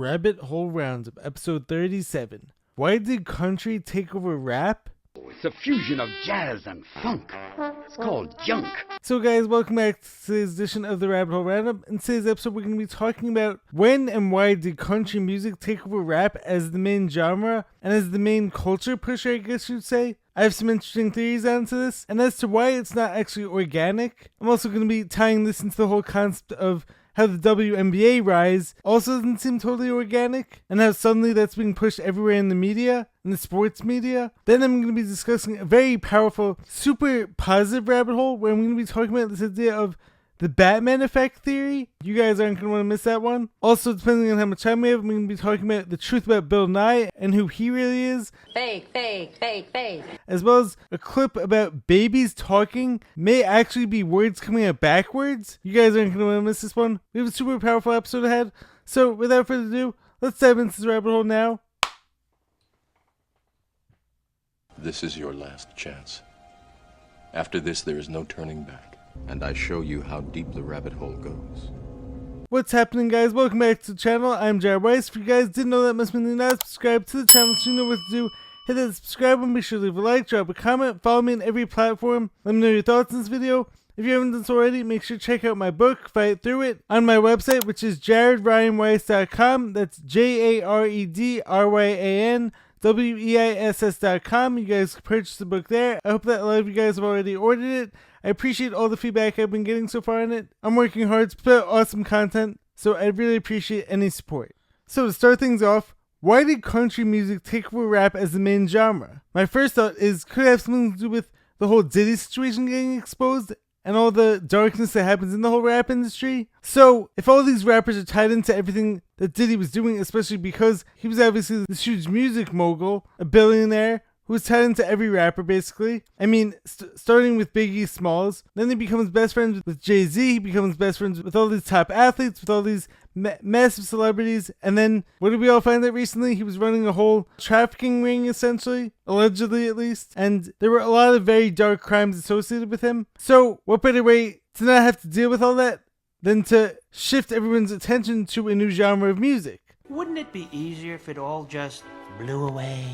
Rabbit Hole Roundup, episode 37. Why did country take over rap? It's a fusion of jazz and funk. It's called junk. So guys, welcome back to today's edition of the Rabbit Hole Roundup. In today's episode, we're going to be talking about when and why did country music take over rap as the main genre and as the main culture pusher, I guess you'd say. I have some interesting theories onto this, and as to why it's not actually organic. I'm also going to be tying this into the whole concept of how the WNBA rise also doesn't seem totally organic, and how suddenly that's being pushed everywhere in the media, in the sports media. Then I'm going to be discussing a very powerful, super positive rabbit hole where I'm going to be talking about this idea of the Batman effect theory. You guys aren't going to want to miss that one. Also, depending on how much time we have, I'm going to be talking about the truth about Bill Nye and who he really is. Fake. As well as a clip about babies talking may actually be words coming out backwards. You guys aren't going to want to miss this one. We have a super powerful episode ahead. So without further ado, let's dive into this rabbit hole now. This is your last chance. After this, there is no turning back. And I show you how deep the rabbit hole goes. What's happening, guys? Welcome back to the channel. I'm Jared Weiss. If you guys didn't know that, must mean not subscribe to the channel so you know what to do. Hit that subscribe button, be sure to leave a like, drop a comment, follow me on every platform. Let me know your thoughts on this video. If you haven't done so already, make sure to check out my book, Fight Through It, on my website, which is jaredryanweiss.com. That's JAREDRYANWEISS.com. You guys can purchase the book there. I hope that a lot of you guys have already ordered it. I appreciate all the feedback I've been getting so far on it. I'm working hard to put out awesome content, so I'd really appreciate any support. So to start things off, why did country music take over rap as the main genre? My first thought is, could it have something to do with the whole Diddy situation getting exposed and all the darkness that happens in the whole rap industry? So if all these rappers are tied into everything that Diddy was doing, especially because he was obviously this huge music mogul, a billionaire, who was tied into every rapper, basically. I mean, starting with Biggie Smalls, then he becomes best friends with Jay-Z, he becomes best friends with all these top athletes, with all these massive celebrities, and then, what did we all find out recently? He was running a whole trafficking ring, essentially, allegedly at least, and there were a lot of very dark crimes associated with him. So, what better way to not have to deal with all that than to shift everyone's attention to a new genre of music? Wouldn't it be easier if it all just blew away?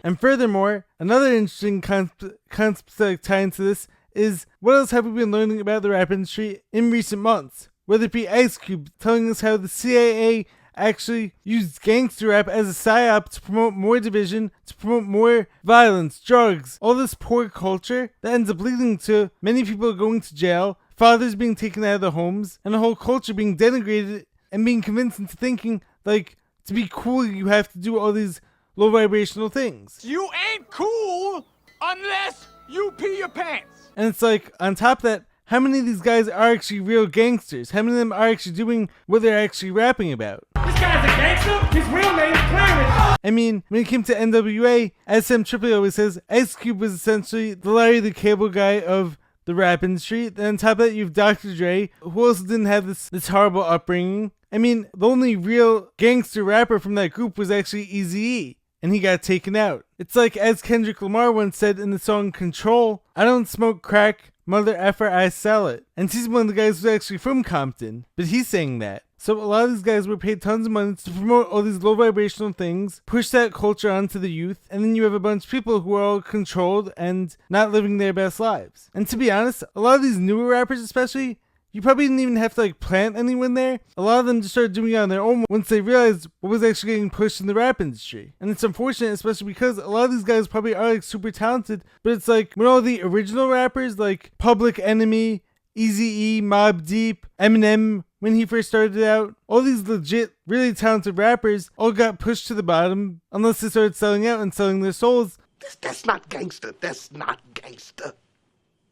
And furthermore, another interesting concept to tie into this is, what else have we been learning about the rap industry in recent months? Whether it be Ice Cube telling us how the CIA actually used gangster rap as a psyop to promote more division, to promote more violence, drugs, all this poor culture that ends up leading to many people going to jail, fathers being taken out of their homes, and the whole culture being denigrated and being convinced into thinking, like, to be cool you have to do all these low vibrational things. You ain't cool unless you pee your pants. And it's like, on top of that, how many of these guys are actually real gangsters? How many of them are actually doing what they're actually rapping about? This guy's a gangster. His real name's Clarence. I mean, when it came to NWA, as Sam Tripoli always says, Ice Cube was essentially the Larry the Cable Guy of the rap industry. Then on top of that, you have Dr. Dre, who also didn't have this horrible upbringing. I mean, the only real gangster rapper from that group was actually Eazy-E, and he got taken out. It's like, as Kendrick Lamar once said in the song Control, I don't smoke crack, mother effer, I sell it. And he's one of the guys who's actually from Compton, but he's saying that. So a lot of these guys were paid tons of money to promote all these low vibrational things, push that culture onto the youth, and then you have a bunch of people who are all controlled and not living their best lives. And to be honest, a lot of these newer rappers especially, you probably didn't even have to plant anyone there. A lot of them just started doing it on their own once they realized what was actually getting pushed in the rap industry. And it's unfortunate, especially because a lot of these guys probably are super talented, but it's like when all the original rappers like Public Enemy, Eazy-E, Mobb Deep, Eminem, when he first started out, all these legit, really talented rappers all got pushed to the bottom unless they started selling out and selling their souls. That's not gangster. That's not gangster.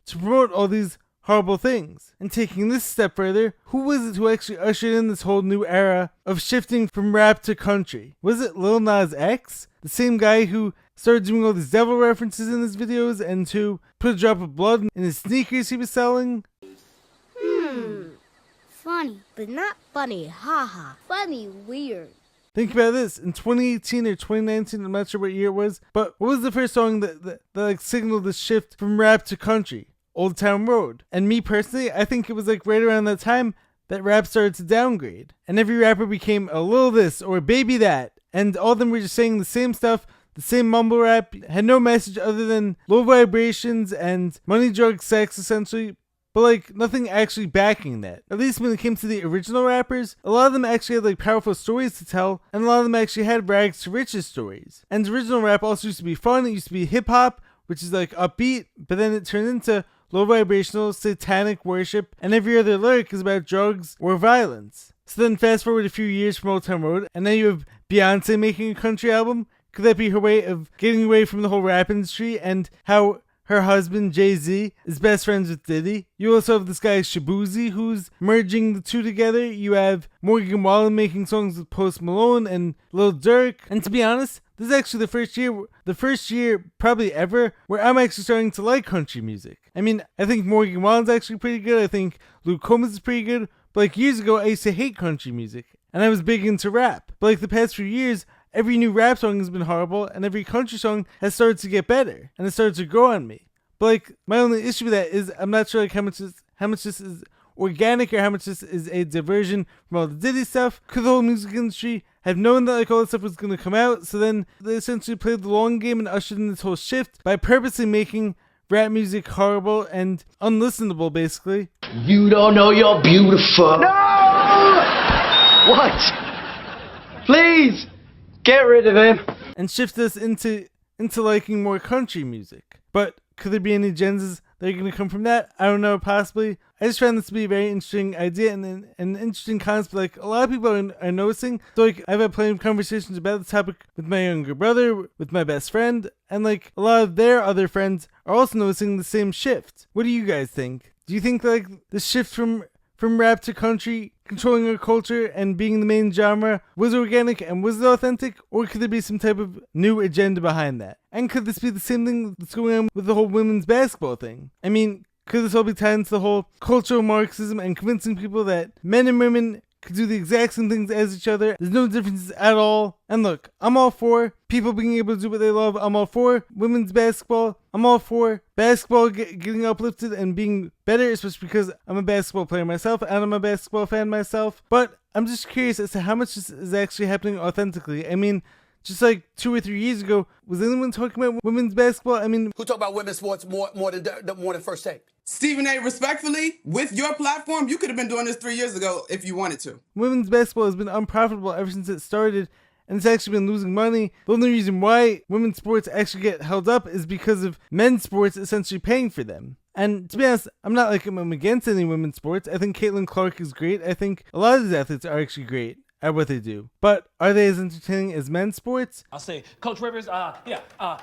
To promote all these horrible things. And taking this step further, who was it who actually ushered in this whole new era of shifting from rap to country? Was it Lil Nas X? The same guy who started doing all these devil references in his videos and who put a drop of blood in his sneakers he was selling? Funny, but not funny, haha. Funny, weird. Think about this, in 2018 or 2019, I'm not sure what year it was, but what was the first song that signaled the shift from rap to country? Old Town Road. And me personally, I think it was right around that time that rap started to downgrade. And every rapper became a little this or baby that. And all of them were just saying the same stuff, the same mumble rap, had no message other than low vibrations and money, drugs, sex, essentially. But like nothing actually backing that. At least when it came to the original rappers, a lot of them actually had like powerful stories to tell, and a lot of them actually had rags to riches stories. And original rap also used to be fun. It used to be hip hop, which is like upbeat, but then it turned into low vibrational, satanic worship, and every other lyric is about drugs or violence. So then fast forward a few years from Old Town Road, and now you have Beyonce making a country album. Could that be her way of getting away from the whole rap industry and how her husband, Jay-Z, is best friends with Diddy? You also have this guy, Shabuzi, who's merging the two together. You have Morgan Wallen making songs with Post Malone and Lil Durk. And to be honest, this is actually the first year probably ever where I'm actually starting to like country music. I mean, I think Morgan Wallen's actually pretty good. I think Luke Combs is pretty good. But like years ago, I used to hate country music. And I was big into rap. But like the past few years, every new rap song has been horrible, and every country song has started to get better, and it started to grow on me. But like my only issue with that is I'm not sure like how much this is organic or how much this is a diversion from all the Diddy stuff. Could the whole music industry have known that like all this stuff was going to come out? So then they essentially played the long game and ushered in this whole shift by purposely making rap music horrible and unlistenable, basically. You don't know you're beautiful. No! What? Please! Get rid of him. And shift us into liking more country music. But could there be any gems that are going to come from that? I don't know, possibly. I just found this to be a very interesting idea and an interesting concept. Like, a lot of people are noticing. So, like, I've had plenty of conversations about this topic with my younger brother, with my best friend, and, like, a lot of their other friends are also noticing the same shift. What do you guys think? Do you think, like, the shift from rap to country, controlling our culture and being the main genre, was organic and was it authentic? Or could there be some type of new agenda behind that? And could this be the same thing that's going on with the whole women's basketball thing? I mean, could this all be tied into the whole cultural Marxism and convincing people that men and women could do the exact same things as each other? There's no differences at all. And look, I'm all for people being able to do what they love. I'm all for women's basketball. I'm all for basketball getting uplifted and being better, especially because I'm a basketball player myself and I'm a basketball fan myself. But I'm just curious as to how much this is actually happening authentically. I mean, just like 2 or 3 years ago, was anyone talking about women's basketball? I mean, who talk about women's sports more than First Take? Stephen A., respectfully, with your platform, you could have been doing this 3 years ago if you wanted to. Women's basketball has been unprofitable ever since it started, and it's actually been losing money. The only reason why women's sports actually get held up is because of men's sports essentially paying for them. And to be honest, I'm not like I'm against any women's sports. I think Caitlin Clark is great. I think a lot of these athletes are actually great at what they do. But are they as entertaining as men's sports? I'll say, Coach Rivers,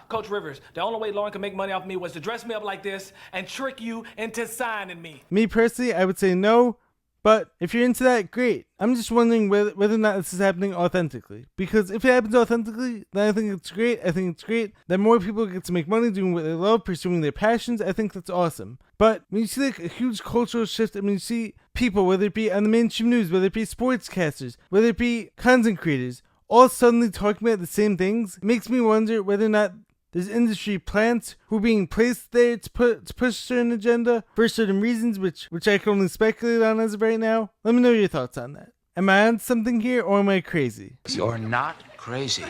Coach Rivers, the only way Lauren could make money off me was to dress me up like this and trick you into signing me. Me personally, I would say no. But if you're into that, great. I'm just wondering whether or not this is happening authentically. Because if it happens authentically, then I think it's great. I think it's great that more people get to make money doing what they love, pursuing their passions. I think that's awesome. But when you see like a huge cultural shift, I mean, you see people, whether it be on the mainstream news, whether it be sportscasters, whether it be content creators, all suddenly talking about the same things, it makes me wonder whether or not there's industry plants who are being placed there to push a certain agenda for certain reasons, which I can only speculate on as of right now. Let me know your thoughts on that. Am I on something here or am I crazy? You're not crazy.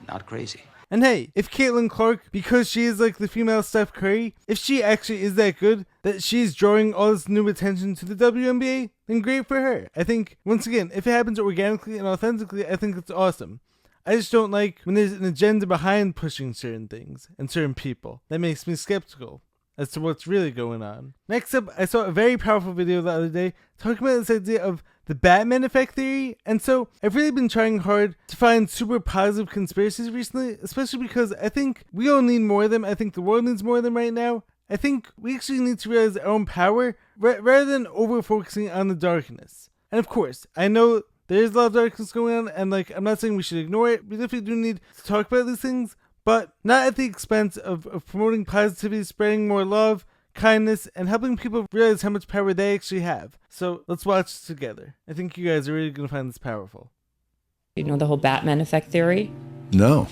Not crazy. And hey, if Caitlin Clark, because she is like the female Steph Curry, if she actually is that good, that she's drawing all this new attention to the WNBA, then great for her. I think, once again, if it happens organically and authentically, I think it's awesome. I just don't like when there's an agenda behind pushing certain things and certain people. That makes me skeptical as to what's really going on. Next up, I saw a very powerful video the other day talking about this idea of the Batman effect theory. And so I've really been trying hard to find super positive conspiracies recently, especially because I think we all need more of them. I think the world needs more of them right now. I think we actually need to realize our own power rather than over-focusing on the darkness. And of course, I know there's a lot of darkness going on, and like I'm not saying we should ignore it. We definitely do need to talk about these things, but not at the expense of promoting positivity, spreading more love, kindness, and helping people realize how much power they actually have. So let's watch this together. I think you guys are really going to find this powerful. You know the whole Batman effect theory? No.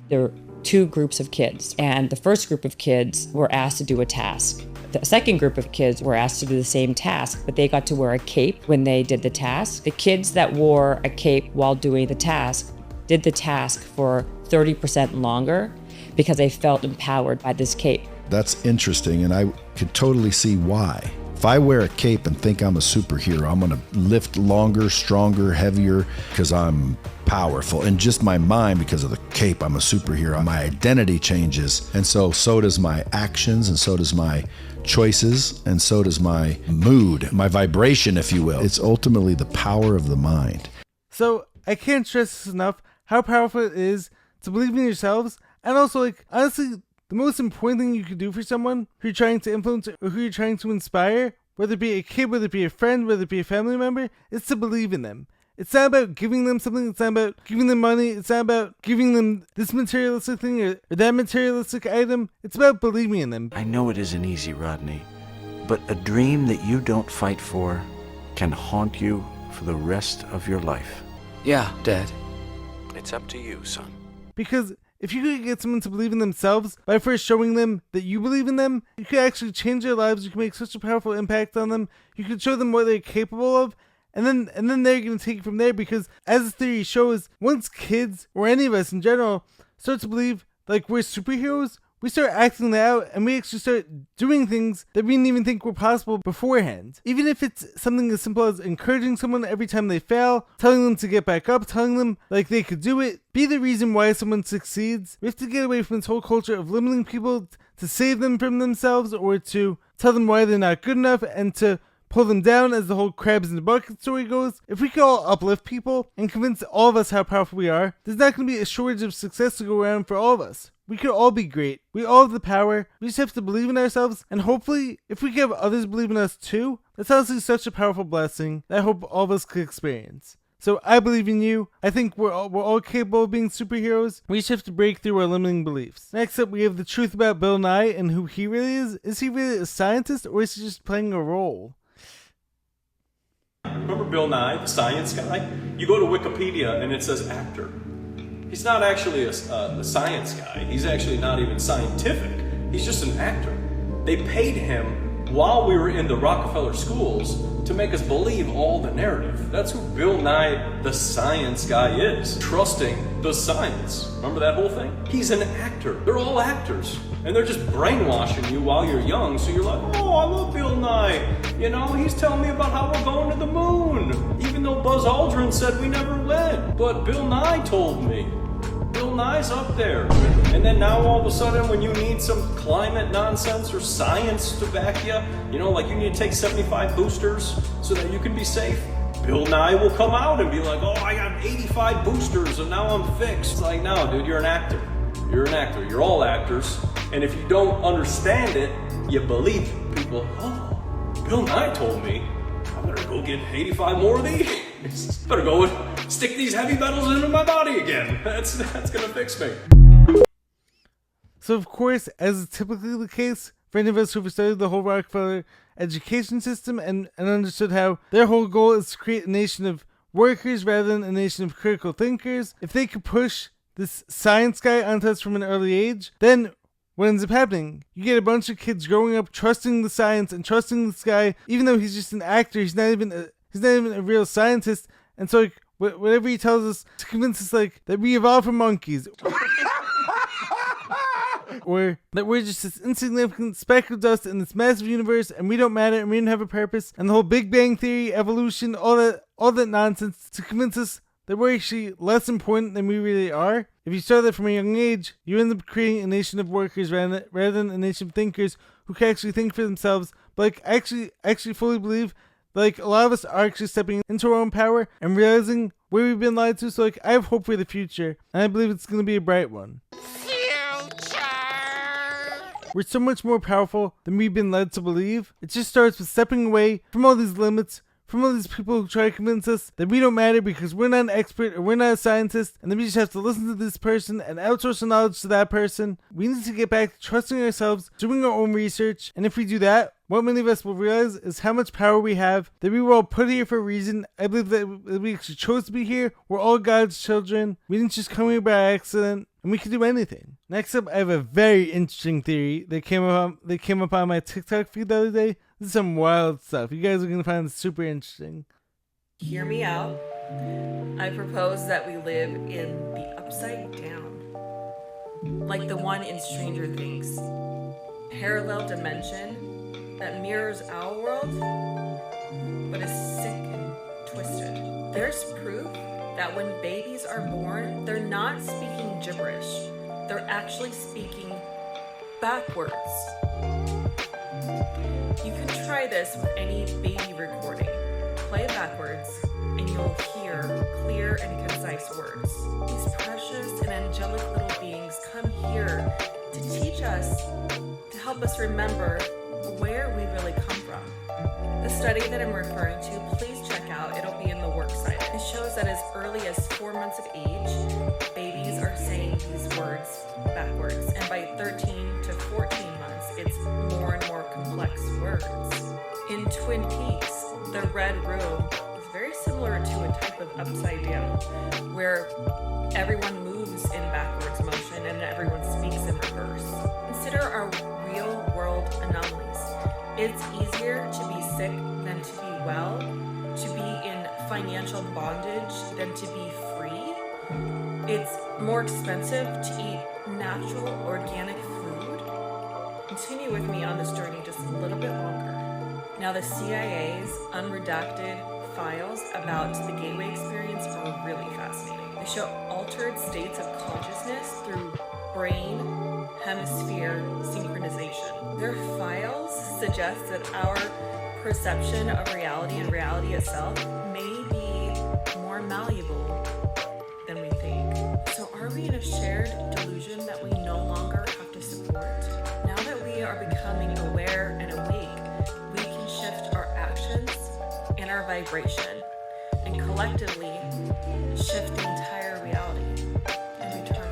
There are two groups of kids, and the first group of kids were asked to do a task. The second group of kids were asked to do the same task, but they got to wear a cape when they did the task. The kids that wore a cape while doing the task did the task for 30% longer because they felt empowered by this cape. That's interesting, and I could totally see why. If I wear a cape and think I'm a superhero, I'm gonna lift longer, stronger, heavier, because I'm powerful. And just my mind, because of the cape, I'm a superhero. My identity changes, and so does my actions, and so does my choices, and so does my mood, my vibration, if you will. It's ultimately the power of the mind. So I can't stress this enough how powerful it is to believe in yourselves, and also, like, honestly, the most important thing you could do for someone who you're trying to influence or who you're trying to inspire, whether it be a kid, whether it be a friend, whether it be a family member, is to believe in them. It's not about giving them something, it's not about giving them money, it's not about giving them this materialistic thing or that materialistic item. It's about believing in them. I know it isn't easy, Rodney, but a dream that you don't fight for can haunt you for the rest of your life. Yeah, Dad. It's up to you, son. Because if you could get someone to believe in themselves by first showing them that you believe in them, you could actually change their lives, you can make such a powerful impact on them, you could show them what they're capable of, and then they're going to take it from there, because as the theory shows, once kids, or any of us in general, start to believe like we're superheroes, we start acting that out, and we actually start doing things that we didn't even think were possible beforehand. Even if it's something as simple as encouraging someone every time they fail, telling them to get back up, telling them like they could do it, be the reason why someone succeeds. We have to get away from this whole culture of limiting people to save them from themselves, or to tell them why they're not good enough, and to pull them down, as the whole crabs in the bucket story goes. If we could all uplift people and convince all of us how powerful we are, there's not going to be a shortage of success to go around for all of us. We could all be great. We all have the power. We just have to believe in ourselves, and hopefully, if we can have others believe in us too, that's honestly such a powerful blessing that I hope all of us could experience. So I believe in you. I think we're all capable of being superheroes. We just have to break through our limiting beliefs. Next up, we have the truth about Bill Nye and who he really is. Is he really a scientist, or is he just playing a role? Remember Bill Nye, the science guy? You go to Wikipedia and it says actor. He's not actually a science guy. He's actually not even scientific. He's just an actor. They paid him while we were in the Rockefeller schools to make us believe all the narrative. That's who Bill Nye, the science guy, is. Trusting the science. Remember that whole thing? He's an actor. They're all actors. And they're just brainwashing you while you're young, so you're like, oh, I love Bill Nye. You know, he's telling me about how we're going to the moon. Even though Buzz Aldrin said we never went. But Bill Nye told me. Bill Nye's up there. And then now all of a sudden when you need some climate nonsense or science to back you, you know, like you need to take 75 boosters so that you can be safe, Bill Nye will come out and be like, oh, I got 85 boosters and now I'm fixed. It's like, no, dude, you're an actor. You're an actor. You're all actors. And if you don't understand it, you believe people, oh, Bill Nye told me, I better go get 85 more of these. Better go and stick these heavy metals into my body again. That's gonna fix me. So of course, as is typically the case for any of us who've studied the whole Rockefeller education system and understood how their whole goal is to create a nation of workers rather than a nation of critical thinkers, if they could push this science guy onto us from an early age, then what ends up happening? You get a bunch of kids growing up trusting the science and trusting this guy, even though he's just an actor. He's not even a real scientist. And so, like, whatever he tells us to convince us, like, that we evolved from monkeys, or that we're just this insignificant speck of dust in this massive universe, and we don't matter, and we don't have a purpose, and the whole Big Bang Theory, evolution, all that nonsense to convince us that we're actually less important than we really are. If you start that from a young age, you end up creating a nation of workers rather than a nation of thinkers who can actually think for themselves, but like actually fully believe, like, a lot of us are actually stepping into our own power and realizing where we've been lied to. So like, I have hope for the future, and I believe it's going to be a bright one. We're so much more powerful than we've been led to believe. It just starts with stepping away from all these limits, from all these people who try to convince us that we don't matter because we're not an expert or we're not a scientist, and then we just have to listen to this person and outsource the knowledge to that person. We need to get back to trusting ourselves, doing our own research, and if we do that, what many of us will realize is how much power we have, that we were all put here for a reason. I believe that we actually chose to be here. We're all God's children. We didn't just come here by accident. and we can do anything. Next up, I have a very interesting theory that came up on my TikTok feed the other day. This is some wild stuff. You guys are going to find this super interesting. Hear me out. I propose that we live in the upside down. Like the one in Stranger Things. Parallel dimension that mirrors our world, but is sick and twisted. There's proof that when babies are born, they're not speaking gibberish. They're actually speaking backwards. You can try this with any baby recording. Play backwards, and you'll hear clear and concise words. These precious and angelic little beings come here to teach us, to help us remember where we really come from. The study that I'm referring to, please check out. It'll be in the work site. It shows that as early as 4 months of age, babies are saying these words backwards. And by 13 to 14 months, it's more and more complex words. In Twin Peaks, the Red Room is very similar to a type of upside down, where everyone moves in backwards motion and everyone speaks in reverse. Consider our real world anomalies. It's easier to be sick than to be well, to be in financial bondage than to be free. It's more expensive to eat natural, organic food. Continue with me on this journey just a little bit longer. Now, the CIA's unredacted files about the gateway experience are really fascinating. They show altered states of consciousness through brain hemisphere synchronization. Their files suggest that our perception of reality and reality itself may be more malleable than we think. So are we in a shared delusion that we no longer have to support? Now that we are becoming aware and awake, we can shift our actions and our vibration and collectively shift the entire reality and return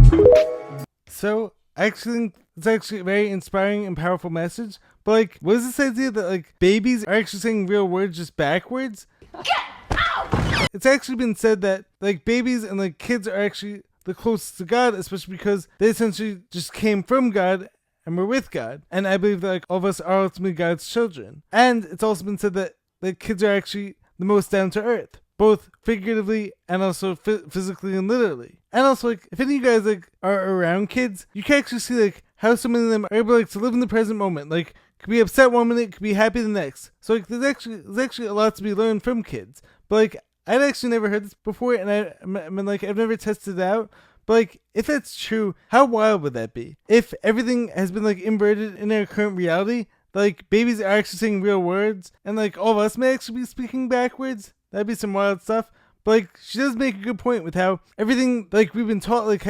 home. So, I actually think it's actually a very inspiring and powerful message. But, like, what is this idea that, like, babies are actually saying real words just backwards? Get out! It's actually been said that, like, babies and, like, kids are actually the closest to God, especially because they essentially just came from God and we're with God. And I believe that, like, all of us are ultimately God's children. And it's also been said that, like, kids are actually the most down to earth, both figuratively and also physically and literally. And also, like, if any of you guys, like, are around kids, you can actually see, like, how so many of them are able, like, to live in the present moment. Like, could be upset one minute, could be happy the next. So, like, there's actually a lot to be learned from kids. But, like, I'd actually never heard this before, and I mean, like, I've never tested it out. But, like, if that's true, how wild would that be? If everything has been, like, inverted in our current reality, like, babies are actually saying real words, and, like, all of us may actually be speaking backwards, that'd be some wild stuff. But, like, she does make a good point with how everything, like, we've been taught, like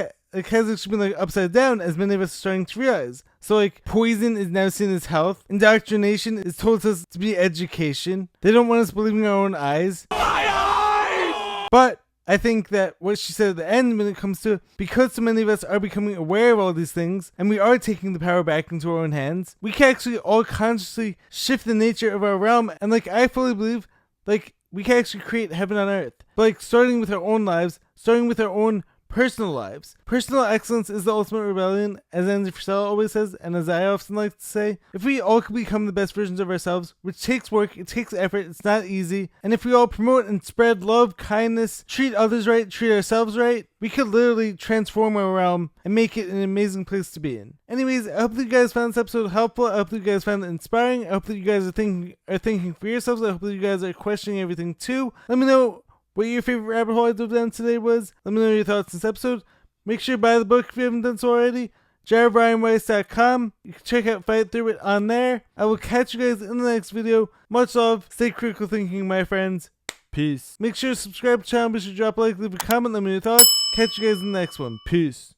has actually been, like, upside down, as many of us are starting to realize. So, like, poison is now seen as health. Indoctrination is told us to be education. They don't want us believing our own eyes. But I think that what she said at the end, when it comes to, because so many of us are becoming aware of all these things, and we are taking the power back into our own hands, we can actually all consciously shift the nature of our realm. And, like, I fully believe, like, we can actually create heaven on earth. But, like, starting with our own lives, starting with our own personal lives. Personal excellence is the ultimate rebellion, as Andy Frisella always says, and as I often like to say. If we all could become the best versions of ourselves, which takes work, it takes effort, it's not easy, and if we all promote and spread love, kindness, treat others right, treat ourselves right, we could literally transform our realm and make it an amazing place to be in. Anyways, I hope that you guys found this episode helpful. I hope that you guys found it inspiring. I hope that you guys are thinking for yourselves. I hope that you guys are questioning everything too. Let me know what your favorite rabbit hole I dove down today was. Let me know your thoughts on this episode. Make sure to buy the book if you haven't done so already. JaredBryanWeiss.com. You can check out Fight Through It on there. I will catch you guys in the next video. Much love. Stay critical thinking, my friends. Peace. Make sure to subscribe to the channel. Be sure to drop a like, leave a comment, let me know your thoughts. Catch you guys in the next one. Peace.